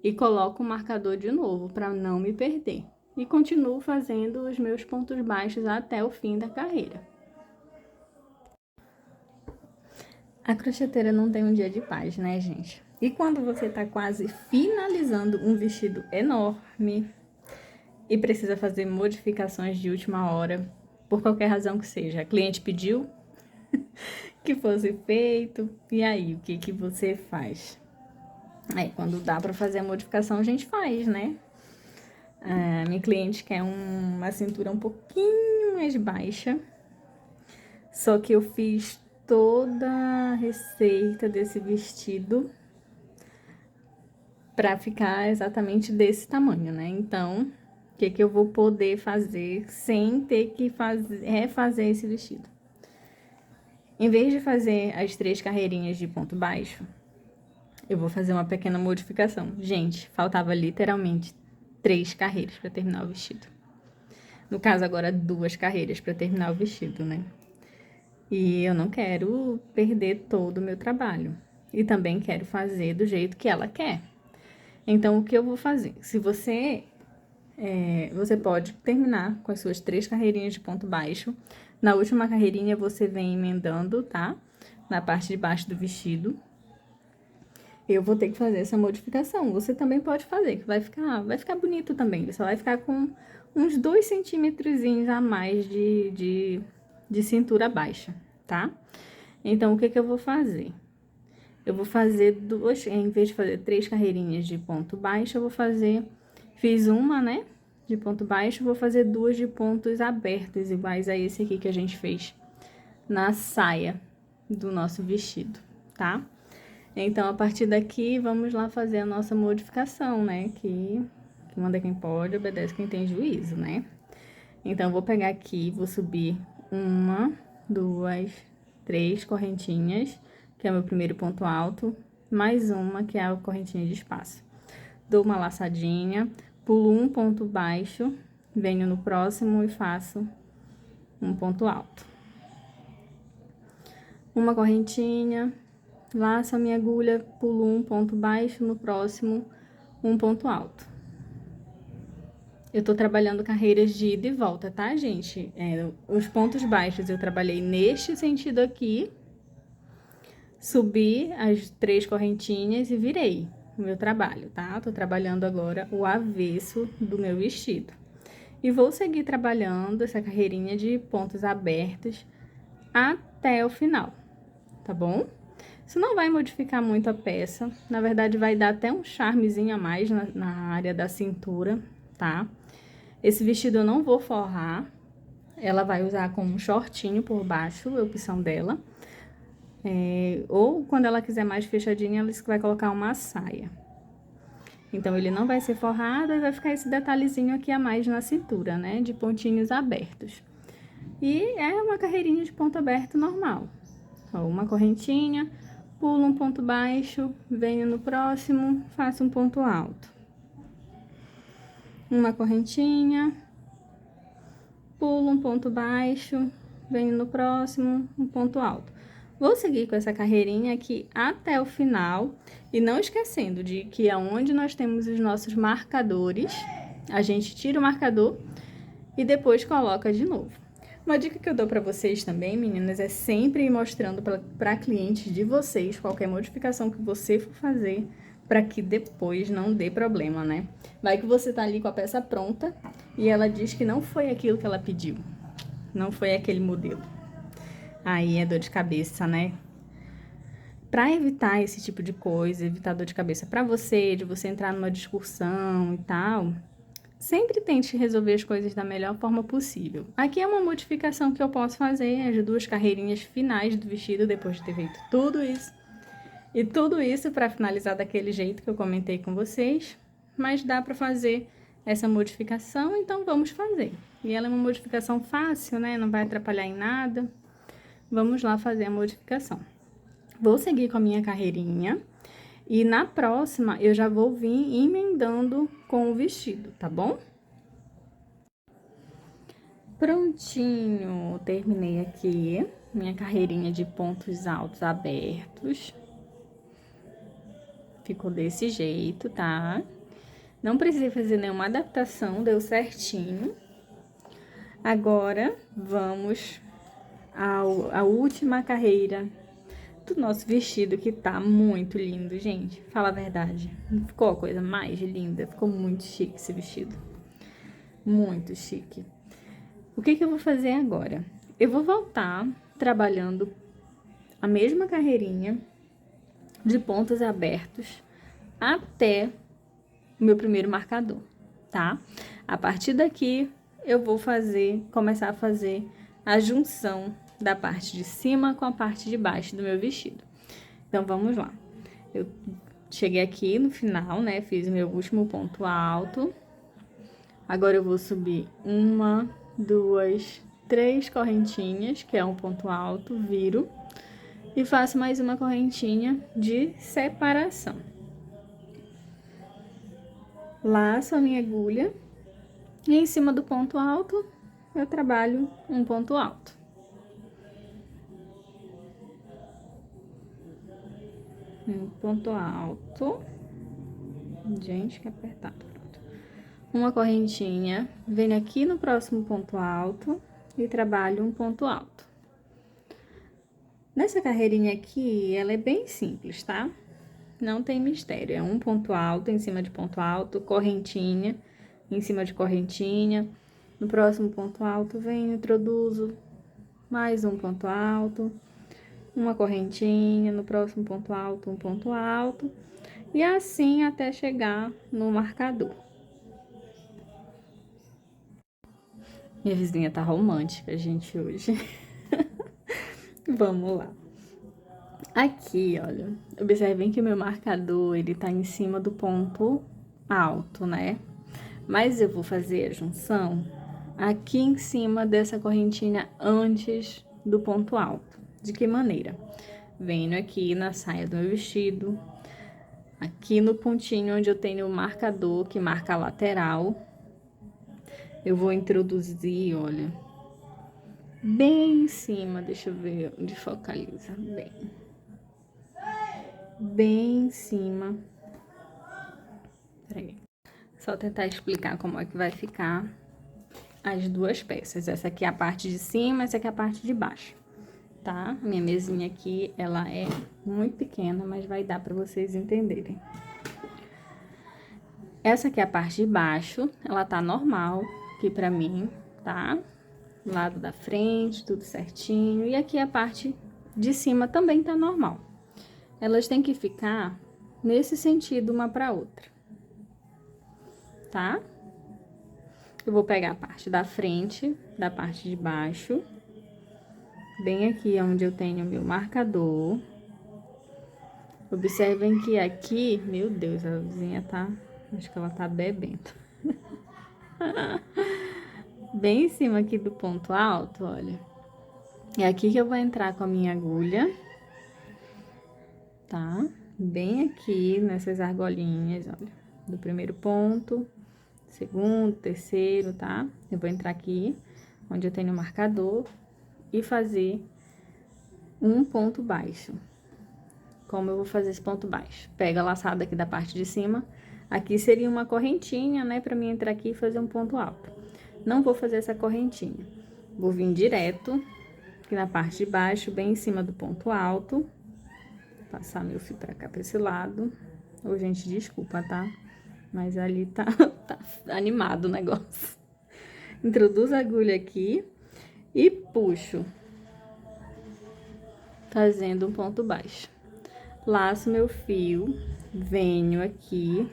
e coloco o marcador de novo, para não me perder. E continuo fazendo os meus pontos baixos até o fim da carreira. A crocheteira não tem um dia de paz, né, gente? E quando você tá quase finalizando um vestido enorme e precisa fazer modificações de última hora, por qualquer razão que seja, a cliente pediu que fosse feito, e aí, o que que você faz? Quando dá pra fazer a modificação, a gente faz, né? Minha cliente quer uma cintura um pouquinho mais baixa, só que eu fiz toda a receita desse vestido pra ficar exatamente desse tamanho, né? Então, o que que eu vou poder fazer sem ter que refazer esse vestido? Em vez de fazer as 3 carreirinhas de ponto baixo, eu vou fazer uma pequena modificação. Gente, faltava literalmente 3 carreiras para terminar o vestido. No caso, agora 2 carreiras para terminar o vestido, né? E eu não quero perder todo o meu trabalho. E também quero fazer do jeito que ela quer. Então, o que eu vou fazer? Se você pode terminar com as suas 3 carreirinhas de ponto baixo. Na última carreirinha, você vem emendando, tá? Na parte de baixo do vestido. Eu vou ter que fazer essa modificação. Você também pode fazer, que vai ficar bonito também. Ele só vai ficar com uns 2 centímetros a mais de cintura baixa, tá? Então, o que que eu vou fazer? Eu vou fazer em vez de fazer 3 carreirinhas de ponto baixo, eu vou fazer, fiz uma, né? de ponto baixo, vou fazer 2 de pontos abertos, iguais a esse aqui que a gente fez na saia do nosso vestido, tá? Então, a partir daqui, vamos lá fazer a nossa modificação, né? Que manda quem pode, obedece quem tem juízo, né? Então, eu vou pegar aqui, vou subir 1, 2, 3 correntinhas, que é o meu primeiro ponto alto, mais uma, que é a correntinha de espaço. Dou uma laçadinha, pulo um ponto baixo, venho no próximo e faço um ponto alto. Uma correntinha, laço a minha agulha, pulo um ponto baixo, no próximo, um ponto alto. Eu tô trabalhando carreiras de ida e volta, tá, gente? Os pontos baixos eu trabalhei neste sentido aqui, subi as 3 correntinhas e virei o meu trabalho, tá? Tô trabalhando agora o avesso do meu vestido. E vou seguir trabalhando essa carreirinha de pontos abertos até o final, tá bom? Isso não vai modificar muito a peça, na verdade vai dar até um charmezinho a mais na área da cintura, tá? Esse vestido eu não vou forrar, ela vai usar como um shortinho por baixo, é a opção dela. Ou quando ela quiser mais fechadinha, ela vai colocar uma saia. Então, ele não vai ser forrado e vai ficar esse detalhezinho aqui a mais na cintura, né? De pontinhos abertos. E é uma carreirinha de ponto aberto normal. Ó, uma correntinha, pulo um ponto baixo, venho no próximo, faço um ponto alto. Uma correntinha, pulo um ponto baixo, venho no próximo, um ponto alto. Vou seguir com essa carreirinha aqui até o final, e não esquecendo de que aonde nós temos os nossos marcadores, a gente tira o marcador e depois coloca de novo. Uma dica que eu dou pra vocês também, meninas, é sempre ir mostrando para clientes de vocês qualquer modificação que você for fazer, para que depois não dê problema, né? Vai que você tá ali com a peça pronta e ela diz que não foi aquilo que ela pediu, não foi aquele modelo. Aí é dor de cabeça, né? Para evitar esse tipo de coisa, evitar dor de cabeça para você, de você entrar numa discussão e tal, sempre tente resolver as coisas da melhor forma possível. Aqui é uma modificação que eu posso fazer, as 2 carreirinhas finais do vestido, depois de ter feito tudo isso. E tudo isso para finalizar daquele jeito que eu comentei com vocês, mas dá para fazer essa modificação, então vamos fazer. E ela é uma modificação fácil, né? Não vai atrapalhar em nada. Vamos lá fazer a modificação. Vou seguir com a minha carreirinha e na próxima eu já vou vir emendando com o vestido, tá bom? Prontinho, terminei aqui minha carreirinha de pontos altos abertos. Ficou desse jeito, tá? Não precisei fazer nenhuma adaptação, deu certinho. Agora, vamos à última carreira do nosso vestido, que tá muito lindo, gente. Fala a verdade. Não ficou a coisa mais linda? Ficou muito chique esse vestido. Muito chique. O que eu vou fazer agora? Eu vou voltar trabalhando a mesma carreirinha de pontos abertos até o meu primeiro marcador, tá? A partir daqui, eu vou começar a fazer a junção da parte de cima com a parte de baixo do meu vestido. Então, vamos lá. Eu cheguei aqui no final, né? Fiz o meu último ponto alto. Agora, eu vou subir 1, 2, 3 correntinhas, que é um ponto alto, viro. E faço mais uma correntinha de separação. Laço a minha agulha. E em cima do ponto alto, eu trabalho um ponto alto. Um ponto alto. Gente, que apertado. Pronto. Uma correntinha. Venho aqui no próximo ponto alto e trabalho um ponto alto. Nessa carreirinha aqui, ela é bem simples, tá? Não tem mistério. É um ponto alto em cima de ponto alto, correntinha em cima de correntinha. No próximo ponto alto, venho, introduzo mais um ponto alto, uma correntinha, no próximo ponto alto, um ponto alto, e assim até chegar no marcador. Minha vizinha tá romântica, gente, hoje. Vamos lá. Aqui, olha, observem que o meu marcador, ele tá em cima do ponto alto, né? Mas eu vou fazer a junção aqui em cima dessa correntinha antes do ponto alto. De que maneira? Venho aqui na saia do meu vestido, aqui no pontinho onde eu tenho o marcador que marca a lateral, eu vou introduzir, olha, bem em cima, deixa eu ver onde focaliza, bem em cima. Peraí. Só tentar explicar como é que vai ficar as duas peças. Essa aqui é a parte de cima, essa aqui é a parte de baixo, tá? Minha mesinha aqui, ela é muito pequena, mas vai dar pra vocês entenderem. Essa aqui é a parte de baixo, ela tá normal aqui pra mim, tá? Lado da frente, tudo certinho. E aqui a parte de cima também tá normal. Elas têm que ficar nesse sentido uma pra outra, tá? Eu vou pegar a parte da frente, da parte de baixo, bem aqui onde eu tenho meu marcador. Observem que aqui, meu Deus, a vizinha tá, acho que ela tá bebendo. Bem em cima aqui do ponto alto, olha. É aqui que eu vou entrar com a minha agulha, tá? Bem aqui nessas argolinhas, olha, do primeiro ponto, segundo, terceiro, tá? Eu vou entrar aqui, onde eu tenho o marcador, e fazer um ponto baixo. Como eu vou fazer esse ponto baixo? Pega a laçada aqui da parte de cima, aqui seria uma correntinha, né, pra mim entrar aqui e fazer um ponto alto. Não vou fazer essa correntinha, vou vir direto aqui na parte de baixo, bem em cima do ponto alto, passar meu fio pra cá, pra esse lado. Ô, gente, desculpa, tá? Mas ali tá animado o negócio. Introduzo a agulha aqui e puxo, fazendo um ponto baixo. Laço meu fio, venho aqui,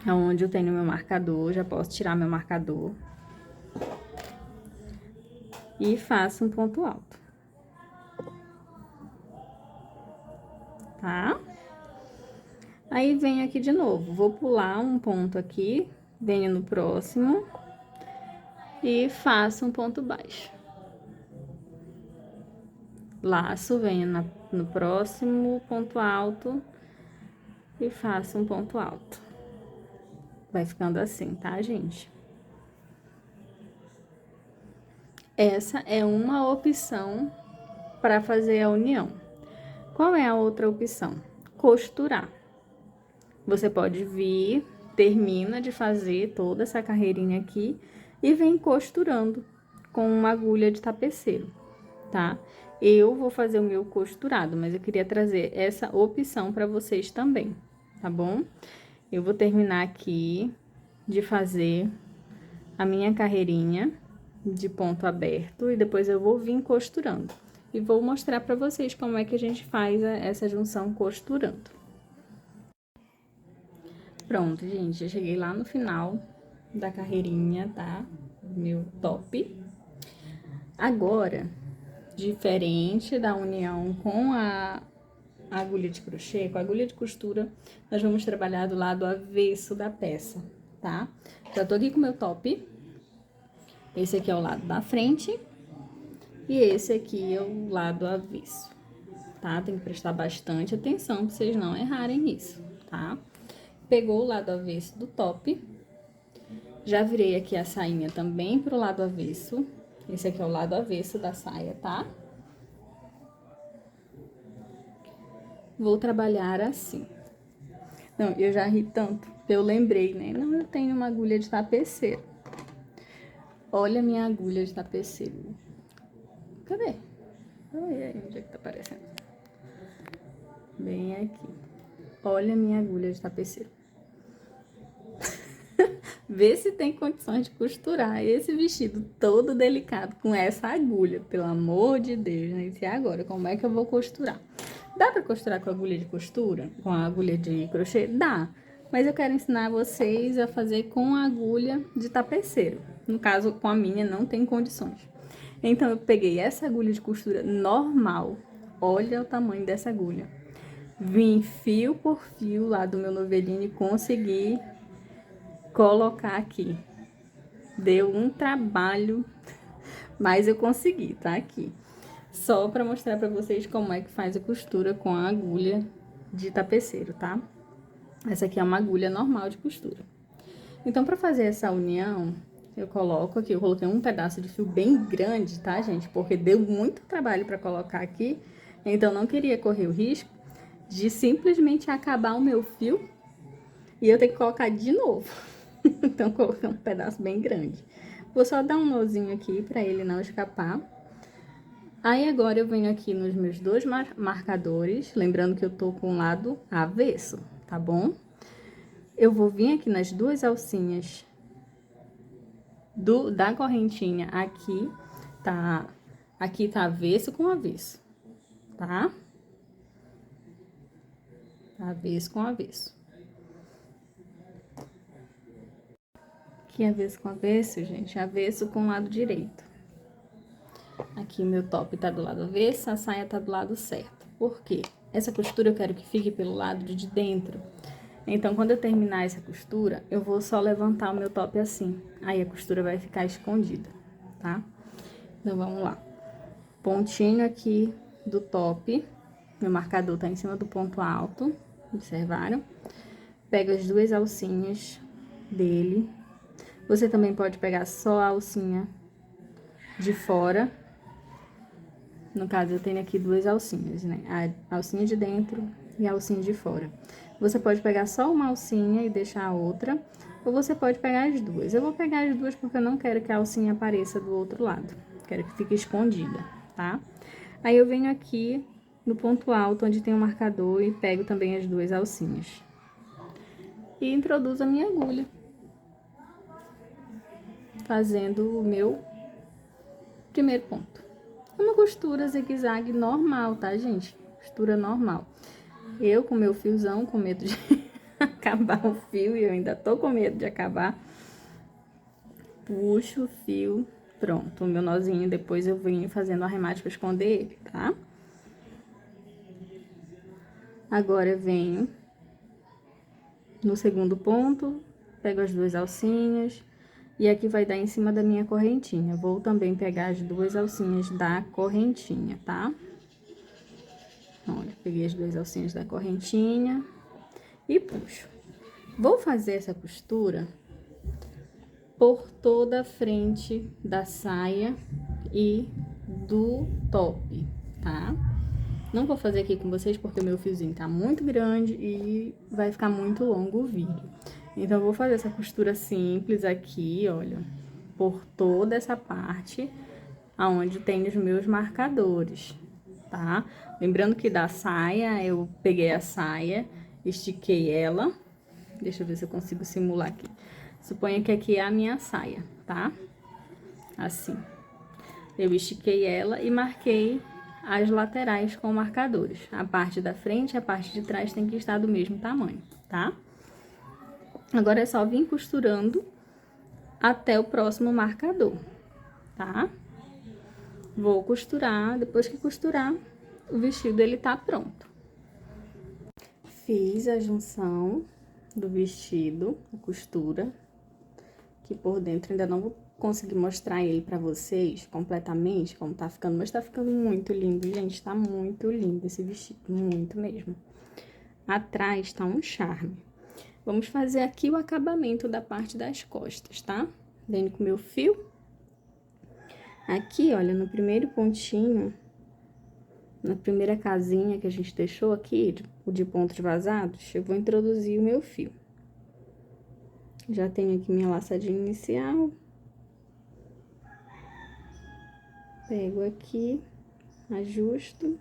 aonde eu tenho meu marcador, já posso tirar meu marcador. E faço um ponto alto. Tá? Aí, venho aqui de novo, vou pular um ponto aqui, venho no próximo e faço um ponto baixo. Laço, venho no próximo ponto alto e faço um ponto alto. Vai ficando assim, tá, gente? Essa é uma opção para fazer a união. Qual é a outra opção? Costurar. Você pode vir, termina de fazer toda essa carreirinha aqui e vem costurando com uma agulha de tapeceiro, tá? Eu vou fazer o meu costurado, mas eu queria trazer essa opção para vocês também, tá bom? Eu vou terminar aqui de fazer a minha carreirinha de ponto aberto e depois eu vou vir costurando. E vou mostrar para vocês como é que a gente faz essa junção costurando. Pronto, gente, eu cheguei lá no final da carreirinha, tá? Do meu top. Agora, diferente da união com a agulha de crochê, com a agulha de costura, nós vamos trabalhar do lado avesso da peça, tá? Já tô aqui com o meu top. Esse aqui é o lado da frente e esse aqui é o lado avesso, tá? Tem que prestar bastante atenção pra vocês não errarem nisso, tá? Pegou o lado avesso do top, já virei aqui a sainha também pro lado avesso. Esse aqui é o lado avesso da saia, tá? Vou trabalhar assim. Não, eu já ri tanto, eu lembrei, né? Não, eu tenho uma agulha de tapeceiro. Olha a minha agulha de tapeceiro. Cadê? Olha aí, onde é que tá aparecendo? Bem aqui. Olha a minha agulha de tapeceiro. Vê se tem condições de costurar esse vestido todo delicado com essa agulha. Pelo amor de Deus, né? E agora, como é que eu vou costurar? Dá pra costurar com a agulha de costura? Com a agulha de crochê? Dá. Mas eu quero ensinar vocês a fazer com a agulha de tapeceiro. No caso, com a minha não tem condições. Então, eu peguei essa agulha de costura normal. Olha o tamanho dessa agulha. Vim fio por fio lá do meu novelinho e consegui colocar aqui. Deu um trabalho, mas eu consegui, tá aqui. Só para mostrar para vocês como é que faz a costura com a agulha de tapeceiro, tá? Essa aqui é uma agulha normal de costura. Então, para fazer essa união, eu coloco aqui, eu coloquei um pedaço de fio bem grande, tá, gente? Porque deu muito trabalho para colocar aqui, então não queria correr o risco de simplesmente acabar o meu fio e eu ter que colocar de novo. Então, coloquei um pedaço bem grande. Vou só dar um nozinho aqui para ele não escapar. Aí, agora eu venho aqui nos meus dois marcadores, lembrando que eu tô com o lado avesso, tá bom? Eu vou vir aqui nas duas alcinhas da correntinha aqui tá avesso com avesso, tá? Tá avesso com avesso. Aqui avesso com avesso, gente, avesso com o lado direito. Aqui o meu top tá do lado avesso, a saia tá do lado certo. Por quê? Essa costura eu quero que fique pelo lado de dentro. Então, quando eu terminar essa costura, eu vou só levantar o meu top assim. Aí, a costura vai ficar escondida, tá? Então, vamos lá. Pontinho aqui do top. Meu marcador tá em cima do ponto alto. Observaram? Pego as duas alcinhas dele. Você também pode pegar só a alcinha de fora. No caso, eu tenho aqui duas alcinhas, né? A alcinha de dentro e a alcinha de fora. Você pode pegar só uma alcinha e deixar a outra, ou você pode pegar as duas. Eu vou pegar as duas porque eu não quero que a alcinha apareça do outro lado. Quero que fique escondida, tá? Aí, eu venho aqui no ponto alto, onde tem o marcador, e pego também as duas alcinhas. E introduzo a minha agulha. Fazendo o meu primeiro ponto. Uma costura zigue-zague normal, tá, gente? Costura normal. Eu com meu fiozão, com medo de acabar o fio, e eu ainda tô com medo de acabar. Puxo o fio, pronto, o meu nozinho, depois eu venho fazendo o arremate pra esconder ele, tá? Agora eu venho no segundo ponto, pego as duas alcinhas, e aqui vai dar em cima da minha correntinha. Vou também pegar as duas alcinhas da correntinha, tá? Olha, peguei as duas alcinhas da correntinha e puxo. Vou fazer essa costura por toda a frente da saia e do top, tá? Não vou fazer aqui com vocês porque o meu fiozinho tá muito grande e vai ficar muito longo o vídeo. Então, eu vou fazer essa costura simples aqui, olha, por toda essa parte aonde tem os meus marcadores, tá? Lembrando que da saia, eu peguei a saia, estiquei ela. Deixa eu ver se eu consigo simular aqui. Suponha que aqui é a minha saia, tá? Assim. Eu estiquei ela e marquei as laterais com marcadores. A parte da frente e a parte de trás tem que estar do mesmo tamanho, tá? Agora, é só vir costurando até o próximo marcador, tá? Vou costurar, depois que costurar, o vestido ele tá pronto. Fiz a junção do vestido, a costura, que por dentro ainda não vou conseguir mostrar ele pra vocês completamente, como tá ficando, mas tá ficando muito lindo, gente, tá muito lindo esse vestido, muito mesmo. Atrás tá um charme. Vamos fazer aqui o acabamento da parte das costas, tá? Venho com o meu fio. Aqui, olha, no primeiro pontinho, na primeira casinha que a gente deixou aqui, o de pontos vazados, eu vou introduzir o meu fio. Já tenho aqui minha laçadinha inicial. Pego aqui, ajusto.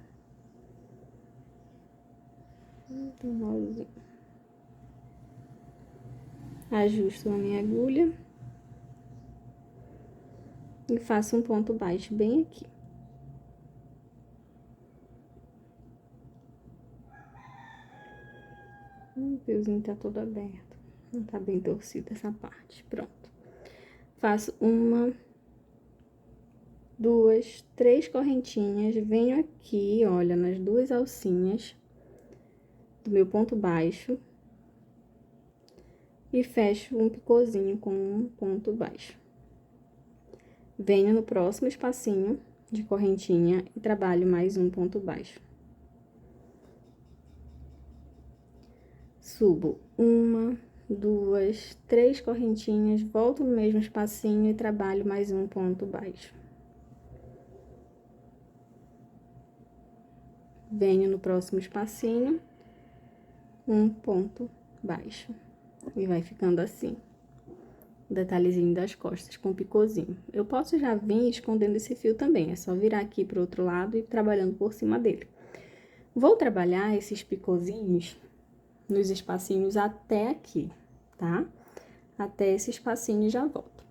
Ajusto a minha agulha. E faço um ponto baixo bem aqui. O fiozinho tá todo aberto. Não tá bem torcida essa parte. Pronto. Faço uma, duas, três correntinhas. Venho aqui, olha, nas duas alcinhas do meu ponto baixo. E fecho um picôzinho com um ponto baixo. Venho no próximo espacinho de correntinha e trabalho mais um ponto baixo. Subo uma, duas, três correntinhas, volto no mesmo espacinho e trabalho mais um ponto baixo. Venho no próximo espacinho, um ponto baixo. E vai ficando assim, o detalhezinho das costas com picôzinho. Eu posso já vir escondendo esse fio também, é só virar aqui pro outro lado e ir trabalhando por cima dele. Vou trabalhar esses picôzinhos nos espacinhos até aqui, tá? Até esse espacinho e já volto.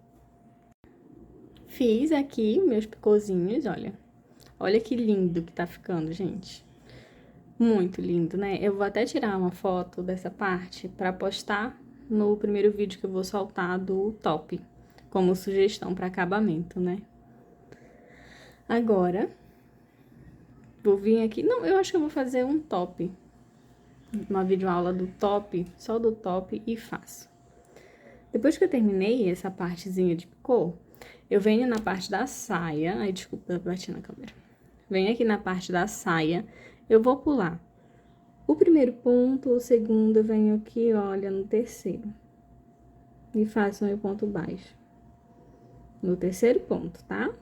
Fiz aqui meus picôzinhos, olha. Olha que lindo que tá ficando, gente. Muito lindo, né? Eu vou até tirar uma foto dessa parte pra postar no primeiro vídeo que eu vou soltar do top, como sugestão para acabamento, né? Agora, vou vir aqui... Não, eu acho que eu vou fazer um top. Uma videoaula do top, só do top, e faço. Depois que eu terminei essa partezinha de picô, eu venho na parte da saia... Ai, desculpa, eu bati na câmera. Venho aqui na parte da saia, eu vou pular o primeiro ponto, o segundo, eu venho aqui, olha, no terceiro. E faço meu ponto baixo. No terceiro ponto, tá?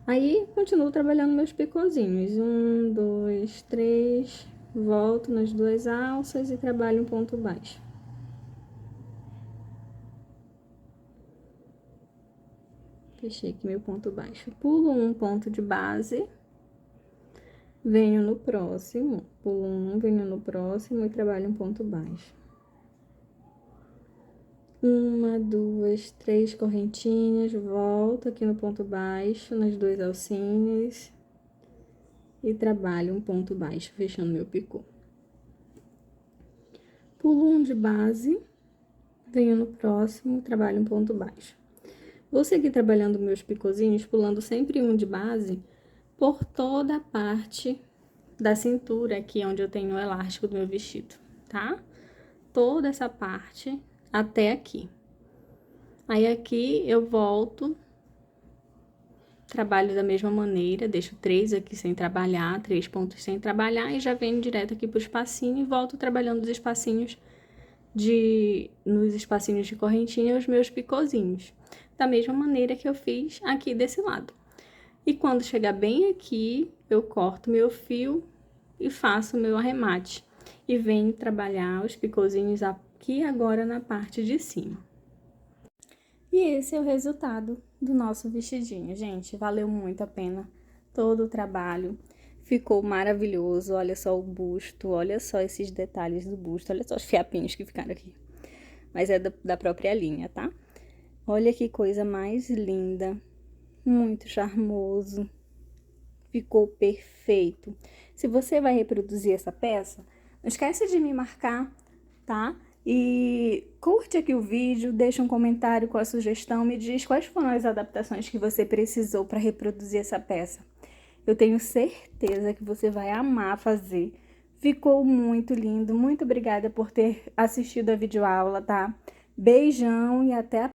Aí, continuo trabalhando meus picôzinhos. Um, dois, três, volto nas duas alças e trabalho um ponto baixo. Fechei aqui meu ponto baixo. Pulo um ponto de base. Venho no próximo, pulo um, venho no próximo e trabalho um ponto baixo. Uma, duas, três correntinhas, volto aqui no ponto baixo, nas duas alcinhas. E trabalho um ponto baixo, fechando meu picô. Pulo um de base, venho no próximo, trabalho um ponto baixo. Vou seguir trabalhando meus picôzinhos, pulando sempre um de base, por toda a parte da cintura, aqui onde eu tenho o elástico do meu vestido, tá? Toda essa parte até aqui. Aí, aqui eu volto, trabalho da mesma maneira, deixo 3 aqui sem trabalhar, 3 pontos sem trabalhar, e já venho direto aqui pro espacinho e volto trabalhando os espacinhos nos espacinhos de correntinha, os meus picôzinhos. Da mesma maneira que eu fiz aqui desse lado. E quando chegar bem aqui, eu corto meu fio e faço o meu arremate. E venho trabalhar os picôzinhos aqui agora na parte de cima. E esse é o resultado do nosso vestidinho, gente. Valeu muito a pena todo o trabalho. Ficou maravilhoso. Olha só o busto, olha só esses detalhes do busto. Olha só os fiapinhos que ficaram aqui. Mas é da própria linha, tá? Olha que coisa mais linda. Muito charmoso. Ficou perfeito. Se você vai reproduzir essa peça, não esquece de me marcar, tá? E curte aqui o vídeo, deixa um comentário com a sugestão, me diz quais foram as adaptações que você precisou para reproduzir essa peça. Eu tenho certeza que você vai amar fazer. Ficou muito lindo. Muito obrigada por ter assistido a videoaula, tá? Beijão e até a